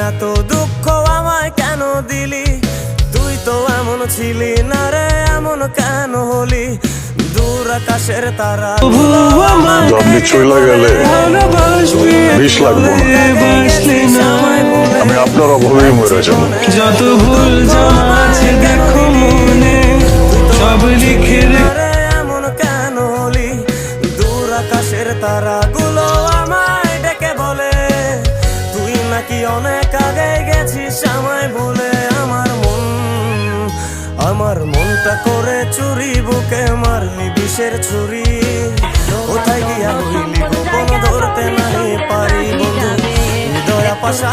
এত দুঃখ আমায় কেন দিলি? তুই তো এমন ছিলি না রে, এমন কেন হলি? দূর আকাশের তারা আপনি চলে গেলে বিষ লাগবো না, আমি আপনার অভাবেই মরে যাব। যত ভুল আছে দেখো মনে সব লিখে রে, এমন কেন হলি? দূর আকাশের তারা গুলো আমায় ডেকে বলে তুই নাকি অনেক আগে গেছিস আমায় বলে। আমার মনটা করে চুরি, বুকে মারলি বিষের ছুরি। কোথায় গিয়া হইলি গোপন ধরতে নাই পারি বন্ধু, হৃদয় পাশা